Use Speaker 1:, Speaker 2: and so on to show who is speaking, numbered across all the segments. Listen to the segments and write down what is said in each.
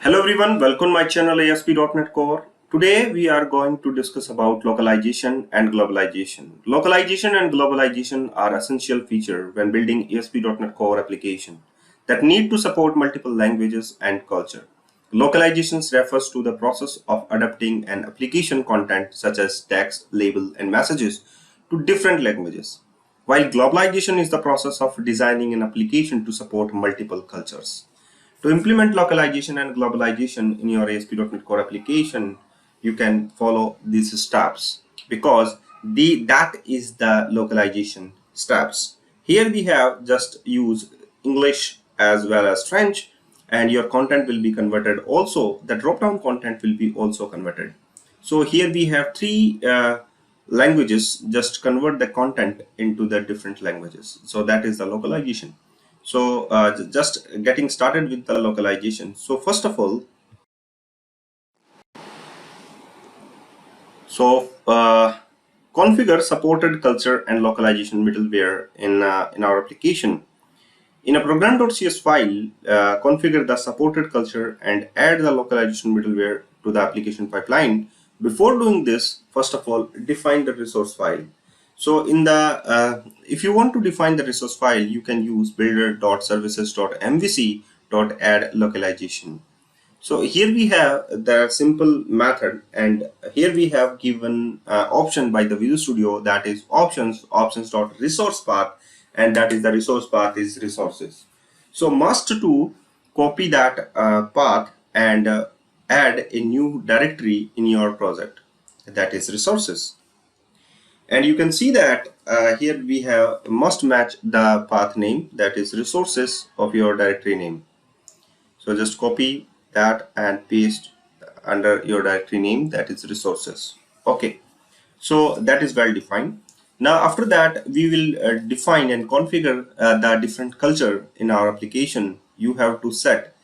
Speaker 1: Hello everyone, welcome my channel ASP.NET Core. Today we are going to discuss about localization and globalization. Localization and globalization are essential features when building ASP.NET Core application that need to support multiple languages and culture. Localization refers to the process of adapting an application content such as text, label, and messages to different languages, while globalization is the process of designing an application to support multiple cultures. To implement localization and globalization in your ASP.NET Core application, you can follow these steps because that is the localization steps. Here we have just use English as well as French, and your content will be converted. Also, the drop-down content will be also converted. So here we have three languages. Just convert the content into the different languages. So that is the localization. So just getting started with the localization. So first of all, configure supported culture and localization middleware in our application. In a program.cs file, configure the supported culture and add the localization middleware to the application pipeline. Before doing this, first of all, define the resource file. So in the if you want to define the resource file, you can use builder.services.mvc.add localization. So here we have the simple method, and here we have given option by the Visual Studio, that is options.resource path, and that is the resource path is resources. So must to copy that path and add a new directory in your project, that is resources. And you can see that here we have must match the path name, that is resources of your directory name. So just copy that and paste under your directory name, that is resources. Okay, so that is well defined. Now after that, we will define and configure the different culture in our application. You have to set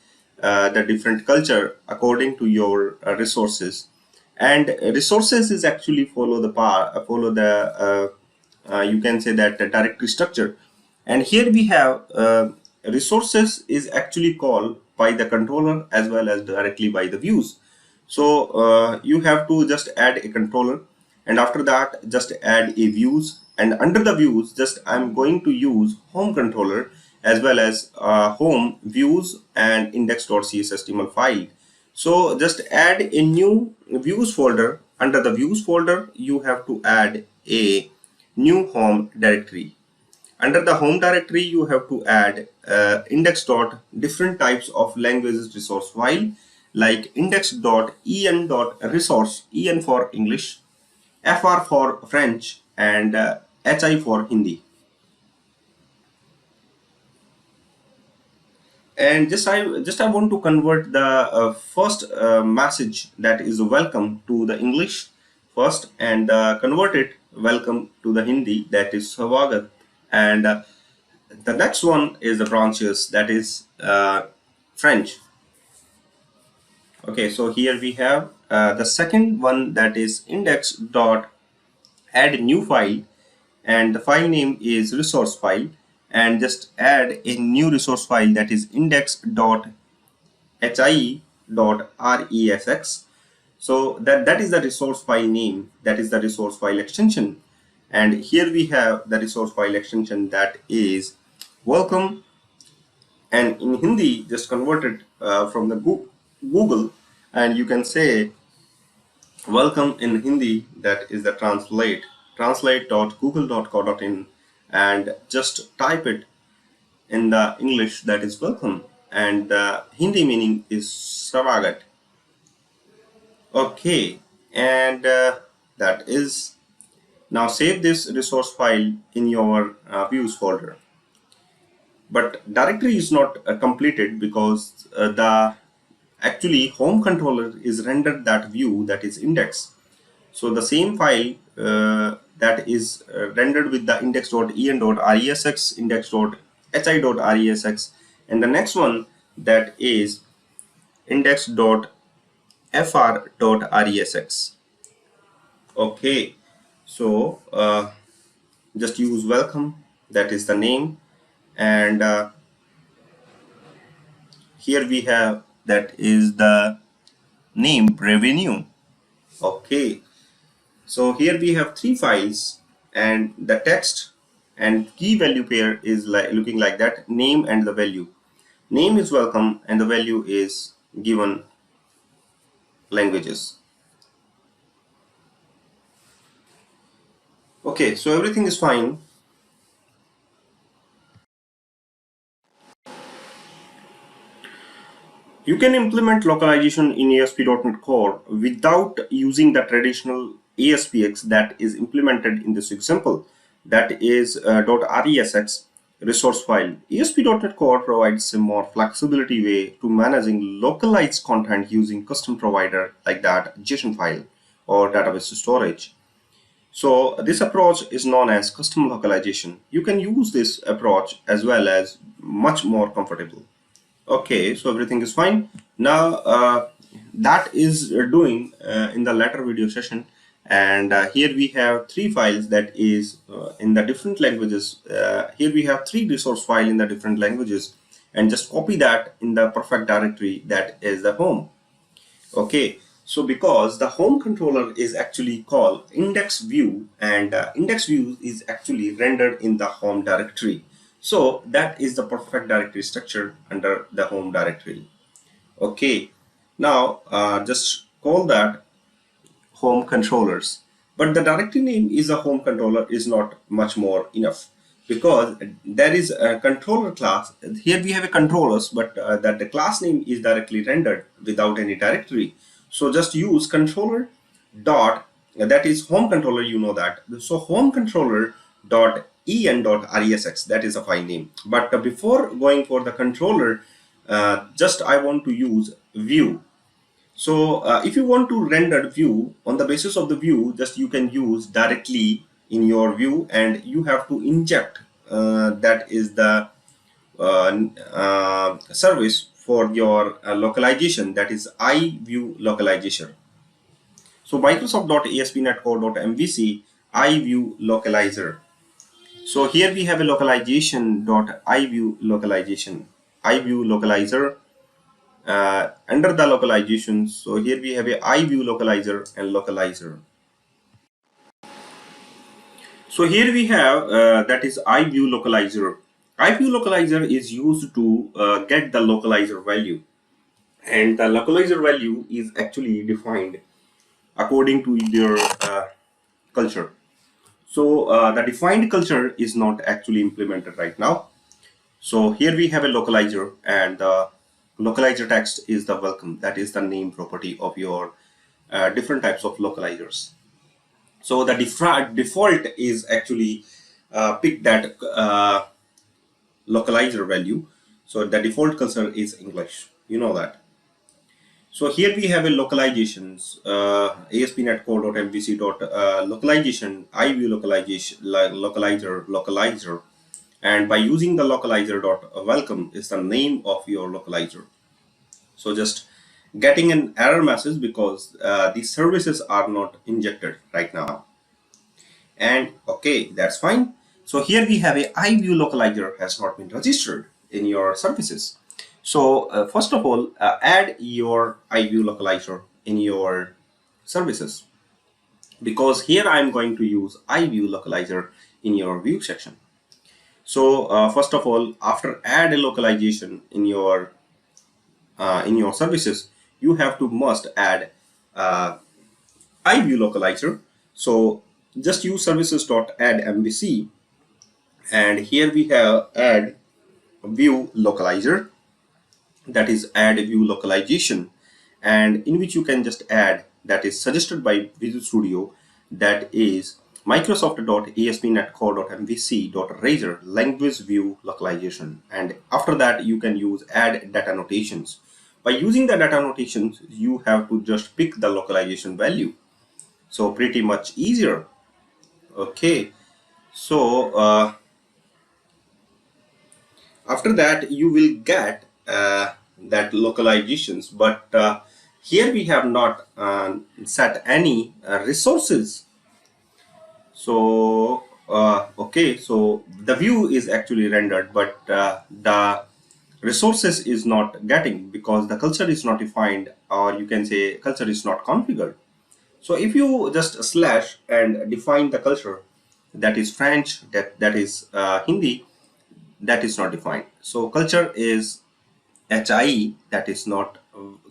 Speaker 1: the different culture according to your resources, and resources is actually follow the you can say that the directory structure. And here we have resources is actually called by the controller as well as directly by the views. So you have to just add a controller, and after that just add a views, and under the views just I'm going to use home controller as well as home views and index.cshtml file. So just add a new views folder. Under the views folder, you have to add a new home directory. Under the home directory, you have to add different types of languages resource file, like index.en.resource, en for English, fr for French, and hi for Hindi. And I want to convert the first message, that is welcome, to the English first, and convert it welcome to the Hindi, that is Swagat, and the next one is the branches, that is French. Okay, so here we have the second one, that is index dot add new file, and the file name is resource file, and just add a new resource file, that is index.hi.resx. So that is the resource file name, that is the resource file extension. And here we have the resource file extension, that is welcome, and in Hindi just convert it from the Google, and you can say welcome in Hindi, that is the translate.google.co.in, and just type it in the English, that is welcome, and the Hindi meaning is Swagat. Okay, and that is, now save this resource file in your views folder. But directory is not completed because the actually home controller is rendered that view, that is index. So the same file that is rendered with the index.en.resx, index.hi.resx, and the next one, that is index.fr.resx. Okay, so just use welcome, that is the name, and here we have that is the name revenue. Okay, so here we have three files, and the text and key value pair is like looking like that, name and the value. Name is welcome and the value is given languages. Okay, so everything is fine. You can implement localization in ASP.NET Core without using the traditional ASPX that is implemented in this example. That is .resx resource file. ASP.NET Core provides a more flexibility way to managing localized content using custom provider like that JSON file or database storage. So this approach is known as custom localization. You can use this approach as well as much more comfortable. Okay, so everything is fine. Now that is doing in the latter video session, and here we have three files that is in the different languages. Here we have three resource file in the different languages, and just copy that in the perfect directory that is the home. Okay, so because the home controller is actually called index view, and index view is actually rendered in the home directory. So that is the perfect directory structure under the home directory. Okay, now just call that home controllers, but the directory name is a home controller is not much more enough, because there is a controller class. Here we have a controllers, but that the class name is directly rendered without any directory. So just use controller dot, that is home controller, you know that. So home controller dot en dot resx, that is a file name. But before going for the controller, just I want to use view. So if you want to render view on the basis of the view, just you can use directly in your view, and you have to inject that is the service for your localization, that is iView localization. So Microsoft.ASP.NET Core.MVC iView localizer. So here we have a localization.iView localization, iView localizer. Under the localizations, so here we have a iView localizer and localizer. So here we have that is iView localizer. iView localizer is used to get the localizer value, and the localizer value is actually defined according to their culture. So the defined culture is not actually implemented right now. So here we have a localizer, and the localizer text is the welcome, that is the name property of your different types of localizers. So the default is actually pick that localizer value. So the default cursor is English, you know that. So here we have a localizations, ASP.NET Core.MVC localization, iView localization, localizer, and by using the localizer dot welcome is the name of your localizer. So just getting an error message because these services are not injected right now. And okay, that's fine. So here we have a iView localizer has not been registered in your services. So first of all, add your iView localizer in your services, because here I'm going to use iView localizer in your view section. So first of all, after add a localization in your services, you have to must add iView localizer. So just use services.add MVC, and here we have add view localizer, that is add view localization, and in which you can just add that is suggested by Visual Studio, that is Microsoft.ASP.NET Core.MVC.Razor language view localization, and after that you can use add data annotations. By using the data annotations, you have to just pick the localization value. So pretty much easier. Okay, so after that you will get that localizations, but here we have not set any resources. So okay, so the view is actually rendered, but the resources is not getting because the culture is not defined, or you can say culture is not configured. So if you just slash and define the culture, that is French, that is Hindi, that is not defined. So culture is HI, that is not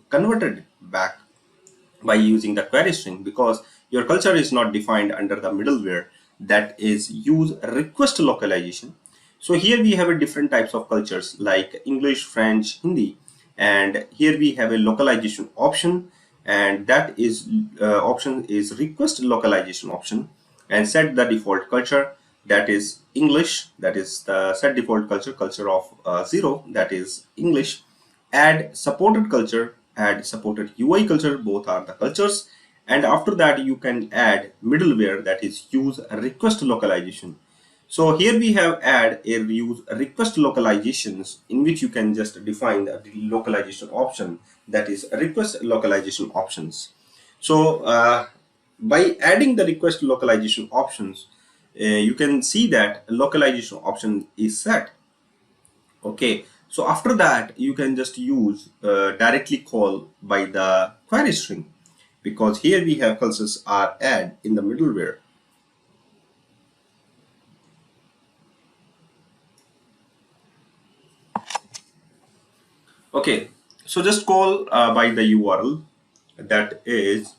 Speaker 1: converted back by using the query string, because your culture is not defined under the middleware that is use request localization. So here we have a different types of cultures like English, French, Hindi, and here we have a localization option, and that is option is request localization option, and set the default culture, that is English, that is the set default culture of 0, that is English. Add supported culture, add supported UI culture, both are the cultures. And after that you can add middleware, that is use request localization. So here we have add a use request localizations, in which you can just define the localization option, that is request localization options. So by adding the request localization options, you can see that localization option is set. Okay, so after that you can just use directly call by the query string, because here we have cultures are add in the middleware. Okay, so just call by the URL, that is,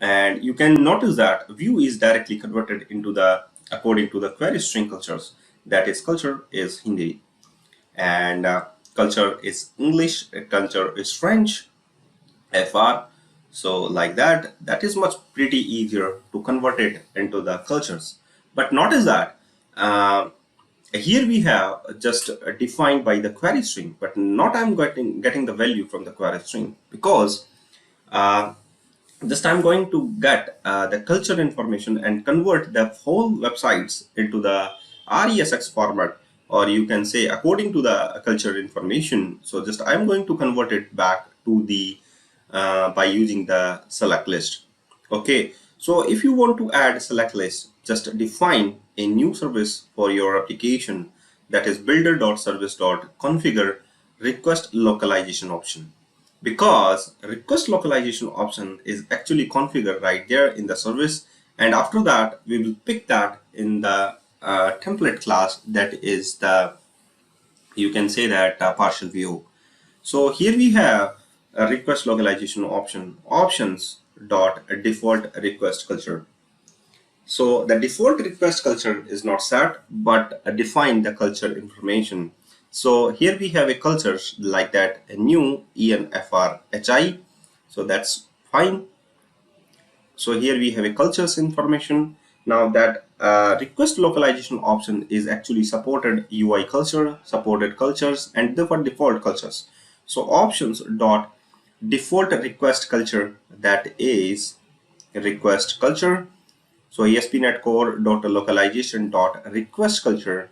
Speaker 1: and you can notice that view is directly converted into the according to the query string cultures, that is culture is Hindi, and culture is English, culture is French, FR. So like that, that is much pretty easier to convert it into the cultures. But notice that here we have just defined by the query string, but not I'm getting the value from the query string, because uh, just I'm going to get the culture information and convert the whole websites into the RESX format, or you can say according to the culture information. So just I'm going to convert it back to the by using the select list. Okay, so if you want to add select list, just define a new service for your application, that is builder.service.configure request localization option, because request localization option is actually configured right there in the service, and after that we will pick that in the template class, that is the, you can say that partial view. So here we have a request localization option, options dot default request culture. So the default request culture is not set, but define the culture information. So here we have a culture like that, a new ENFRHI. So that's fine. So here we have a cultures information. Now that request localization option is actually supported UI culture, supported cultures, and different default cultures. So options dot default request culture, that is request culture. So ASP.NET Core dot localization dot request culture.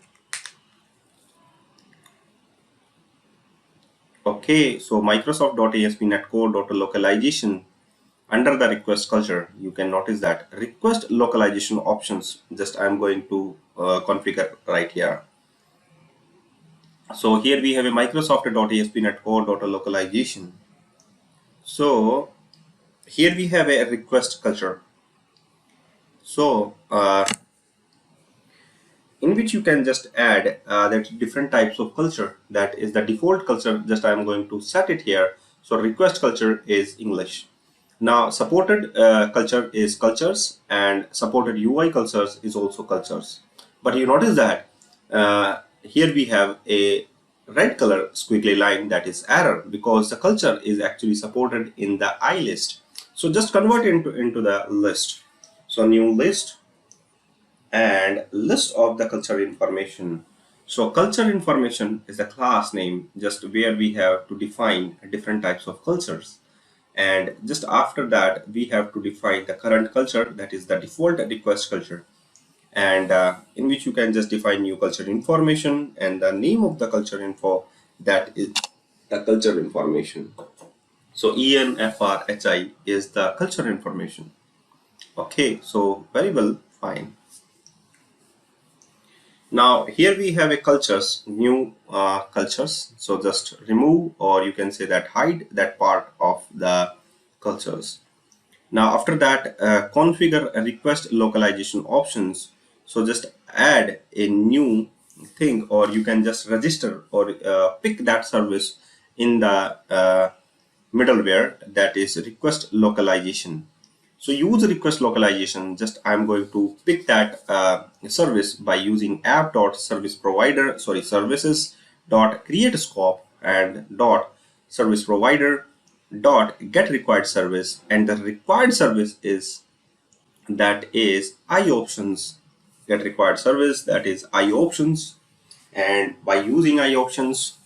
Speaker 1: Okay, so Microsoft dot ASP.NET Core dot localization under the request culture, you can notice that request localization options. Just I'm going to configure right here. So here we have a Microsoft dot ASP.NET Core dot localization. So here we have a request culture. So in which you can just add that different types of culture, that is the default culture, just I'm going to set it here. So request culture is English. Now supported culture is cultures, and supported UI cultures is also cultures. But you notice that here we have a red color squiggly line, that is error, because the culture is actually supported in the I list. So just convert into the list. So new list, and list of the culture information. So culture information is a class name, just where we have to define different types of cultures. And just after that, we have to define the current culture, that is the default request culture. And in which you can just define new culture information, and the name of the culture info, that is the culture information. So ENFRHI is the culture information. Okay, so very well, fine. Now here we have a cultures, new cultures. So just remove, or you can say that hide that part of the cultures. Now after that, configure a request localization options. So just add a new thing, or you can just register or pick that service in the middleware, that is request localization. So use request localization. Just I'm going to pick that service by using app.service-provider, sorry, services dot create scope and dot service provider dot get required service, and the required service is, that is I options. Get required service, that is I options, and by using I options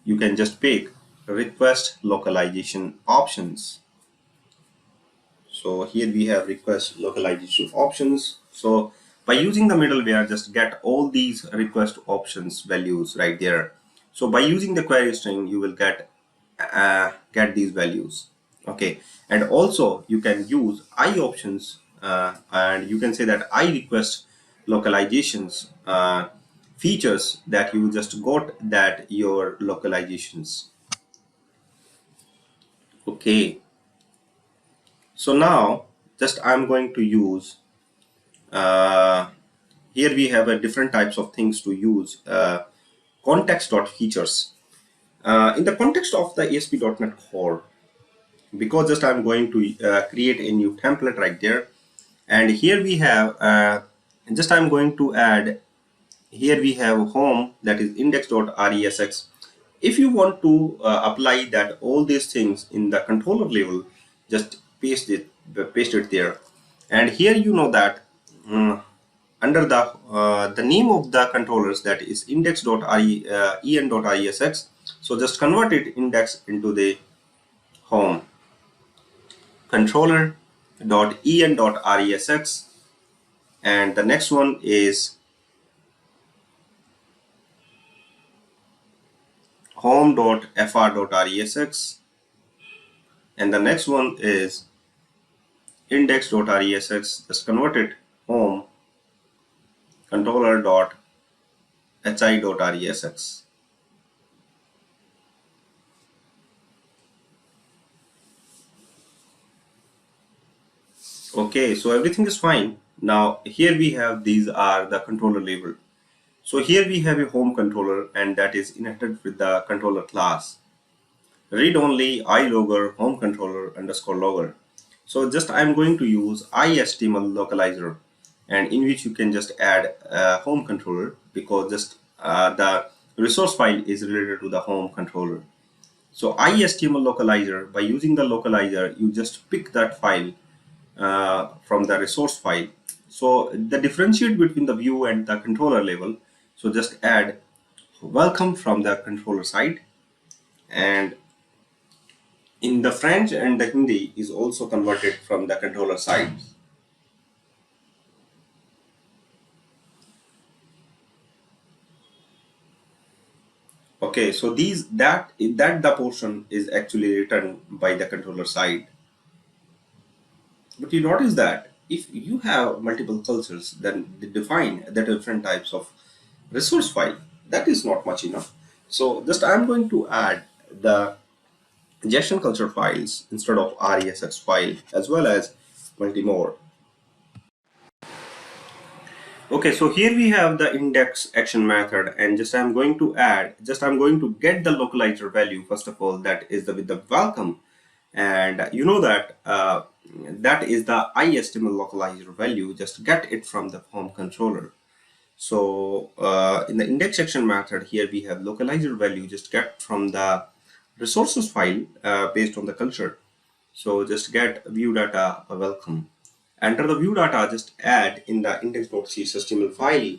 Speaker 1: you can just pick request localization options. So here we have request localization options. So by using the middleware, just get all these request options values right there. So by using the query string, you will get these values. Okay, and also you can use I options, and you can say that I request localizations features, that you just got that your localizations. Okay, so now just I'm going to use uh, here we have a different types of things to use. Context.features. In the context of the ASP.NET Core, because just I'm going to create a new template right there, and here we have just I'm going to add, here we have home, that is index.resx. If you want to apply that all these things in the controller level, just paste it there. And here you know that under the name of the controllers, that is index.en.isx. So just convert it index into the home controller.en.resx, and the next one is home.fr.resx, and the next one is index.resx. Just convert it home controller.hi.resx. Okay, so everything is fine. Now here we have, these are the controller label. So here we have a home controller, and that is inherited with the controller class. Read only ilogger home controller underscore logger. So just I'm going to use IHTML localizer, and in which you can just add a home controller, because just the resource file is related to the home controller. So IHTML localizer, by using the localizer, you just pick that file from the resource file. So the differentiate between the view and the controller level. So just add welcome from the controller side, and in the French and the Hindi is also converted from the controller side. Okay, so that the portion is actually written by the controller side. But you notice that if you have multiple cultures, then they define the different types of resource file. That is not much enough. So just I'm going to add the injection culture files instead of RESX file, as well as multi more. Okay, so here we have the index action method, and just I'm going to add, just I'm going to get the localizer value first of all, that is with the welcome, and you know that that is the IHTML localizer value. Just get it from the home controller. So in the index action method, here we have localizer value. Just get from the resources file based on the culture. So just get view data welcome. Enter the view data, just add in the index.cshtml file,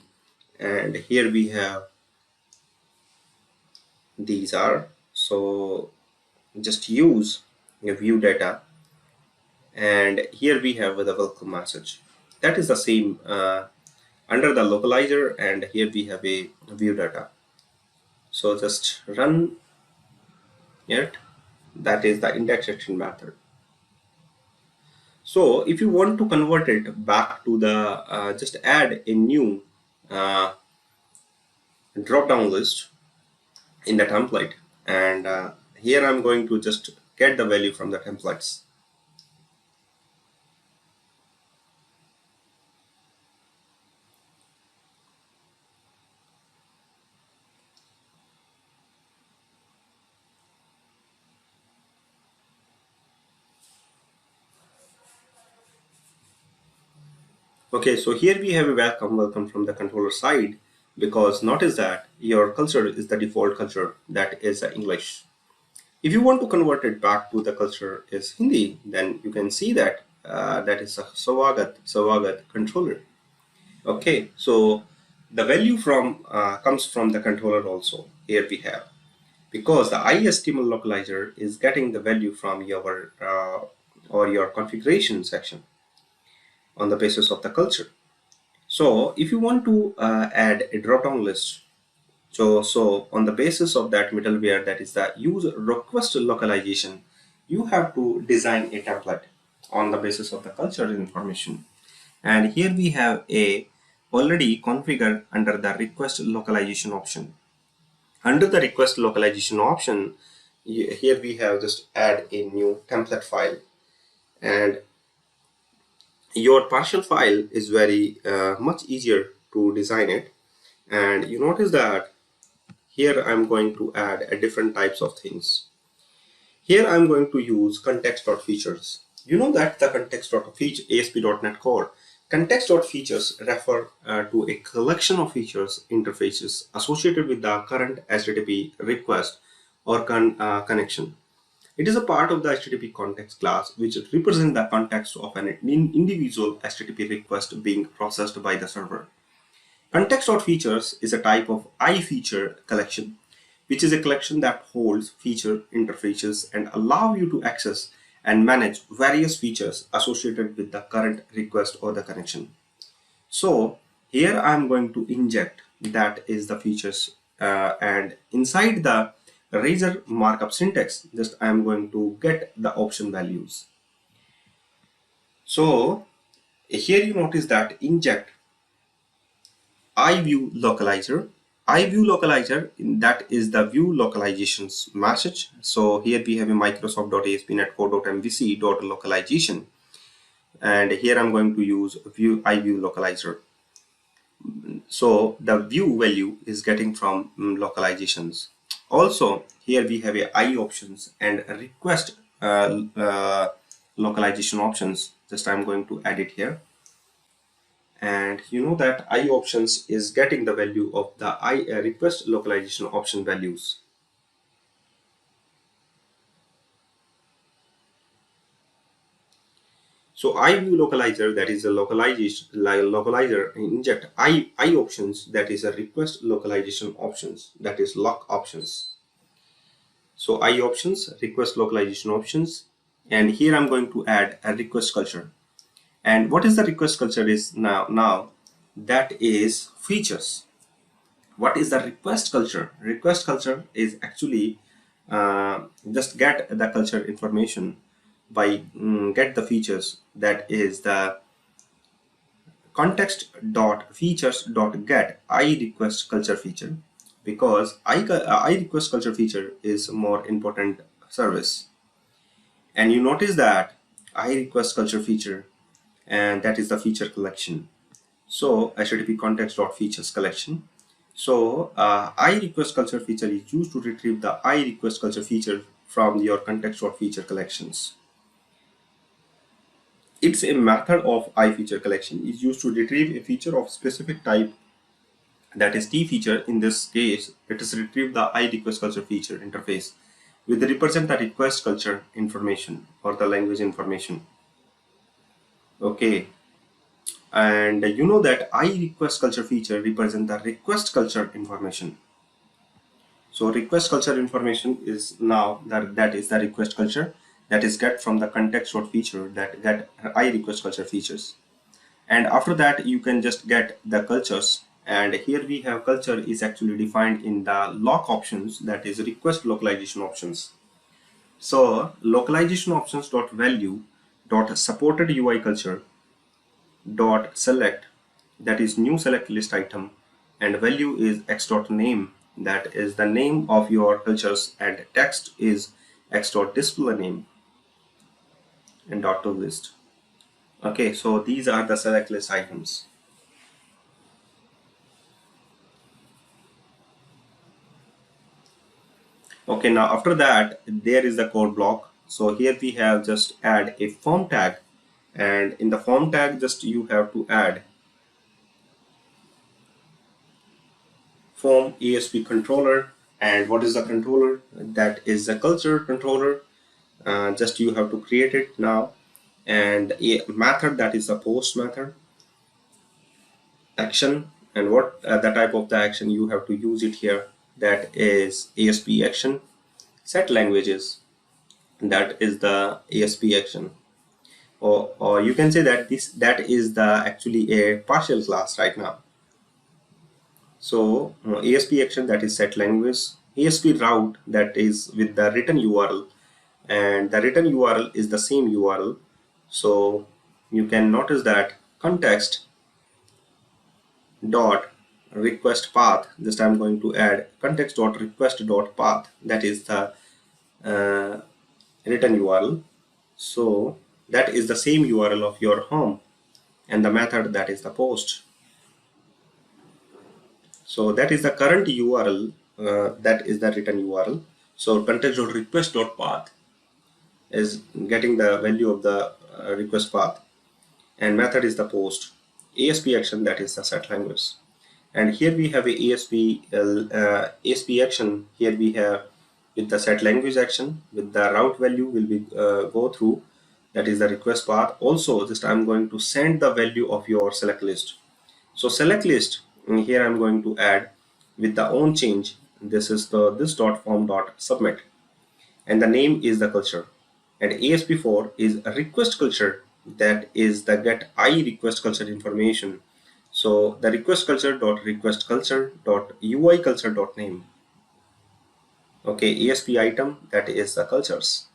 Speaker 1: and here we have these are. So just use your view data, and here we have the welcome message. That is the same under the localizer, and here we have a view data. So just run it. That is the index action method. So if you want to convert it back to the just add a new drop down list in the template, and here I'm going to just get the value from the templates. Okay, so here we have a welcome from the controller side, because notice that your culture is the default culture, that is English. If you want to convert it back to the culture is Hindi, then you can see that that is a Swagat controller. Okay, so the value from comes from the controller also. Here we have, because the ISTML localizer is getting the value from your or your configuration section on the basis of the culture. So if you want to add a drop-down list, so on the basis of that middleware, that is the user request localization, you have to design a template on the basis of the culture information. And here we have a already configured under the request localization option. Under the request localization option, here we have just add a new template file, and your partial file is very much easier to design it. And you notice that here I'm going to add a different types of things. Here I'm going to use context.features. You know that the context.feature ASP.NET Core context.features refer to a collection of features interfaces associated with the current HTTP request or connection. It is a part of the HTTP context class, which represents the context of an individual HTTP request being processed by the server. Context.features is a type of iFeature collection, which is a collection that holds feature interfaces and allow you to access and manage various features associated with the current request or the connection. So here I'm going to inject, that is the features, and inside the razor markup syntax, just I'm going to get the option values. So here you notice that inject iView localizer. iView localizer, that is the view localizations message. So here we have a Microsoft.ASP.NET Core.MVC.localization, and here I'm going to use view iView localizer. So the view value is getting from localizations. Also here we have a I options and a request localization options. Just I'm going to add it here. And you know that I options is getting the value of the I request localization option values. So I view localizer, that is a localizer inject I options, that is a request localization options, that is lock options. So I options, request localization options, and here I'm going to add a request culture. And what is the request culture is now that is features. What is the request culture? Request culture is actually just get the culture information by get the features, that is the context.features.get I request culture feature, because I request culture feature is more important service. And you notice that I request culture feature, and that is the feature collection. So HTTP context.features collection. So I request culture feature is used to retrieve the I request culture feature from your context.feature collections. It's a method of I feature collection is used to retrieve a feature of specific type, that is T feature. In this case, it is retrieve the I request culture feature interface with represent the request culture information or the language information. Okay, and you know that I request culture feature represent the request culture information. So request culture information is now that is the request culture that is get from the context or feature that I request culture features. And after that you can just get the cultures, and here we have culture is actually defined in the lock options, that is request localization options. So localization options dot value dot supported UI culture dot select, that is new select list item, and value is x dot name, that is the name of your cultures, and text is x dot display name and dot to list. Okay, so these are the select list items. Okay, now after that there is the code block. So here we have just add a form tag, and in the form tag just you have to add form ASP controller. And what is the controller? That is the culture controller. Just you have to create it now, and a method, that is the post method action. And what the type of the action you have to use it here, that is ASP action. Set languages, that is the ASP action, or you can say that that is the actually a partial class right now. So ASP action, that is set language. ASP route, that is with the written URL, and the written URL is the same URL. So you can notice that context dot request path, just I'm going to add context dot request dot path, that is the uh, written URL. So that is the same URL of your home, and the method, that is the post. So that is the current URL, that is the written URL. So context dot request dot path is getting the value of the request path, and method is the post. ASP action, that is the set language. And here we have a ASP action. Here we have with the set language action, with the route value will be go through, that is the request path. Also just I'm going to send the value of your select list. So select list, here I'm going to add with the on change, this is the this dot form dot submit, and the name is the culture, and ASP4 is a request culture, that is the get I request culture information. So the request culture dot request culture dot UI culture dot name. Okay, ASP item, that is the cultures.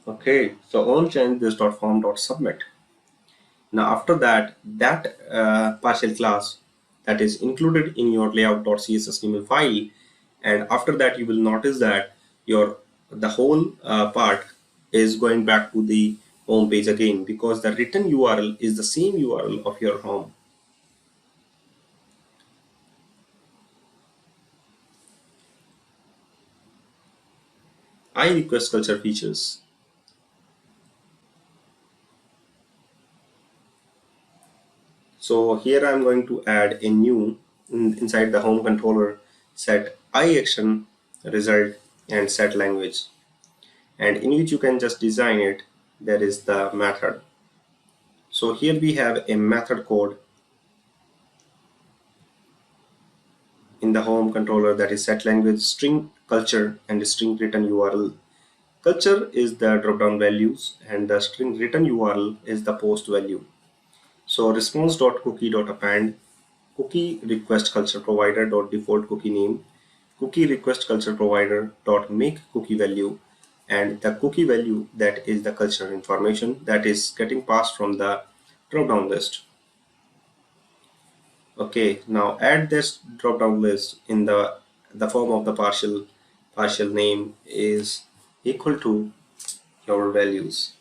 Speaker 1: Okay, so on change this dot form dot submit. Now after that, that partial class, that is included in your layout.css email file, and after that you will notice that your the whole part is going back to the home page again, because the written URL is the same URL of your home. I request culture features. So here I'm going to add a new inside the home controller, set I action result and set language, and in which you can just design it. There is the method. So here we have a method code in the home controller, that is set language, string culture, and string written URL. Culture is the drop-down values, and the string written URL is the post value. So response.cookie.append, cookie request culture provider dot default cookie name, cookie request culture provider dot make cookie value, and the cookie value, that is the culture information that is getting passed from the drop down list. Okay, now add this drop down list in the form of the partial name is equal to your values.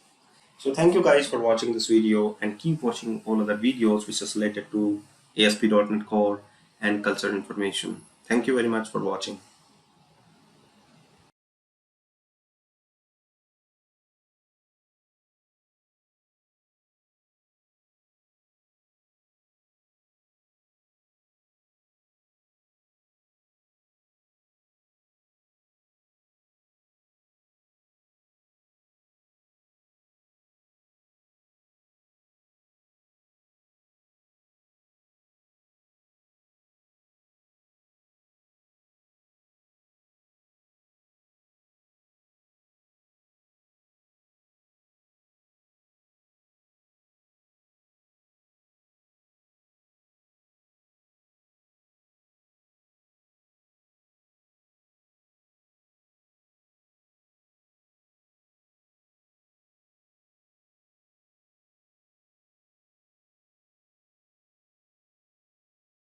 Speaker 1: So thank you guys for watching this video, and keep watching all other videos which is related to ASP.NET Core and culture information. Thank you very much for watching.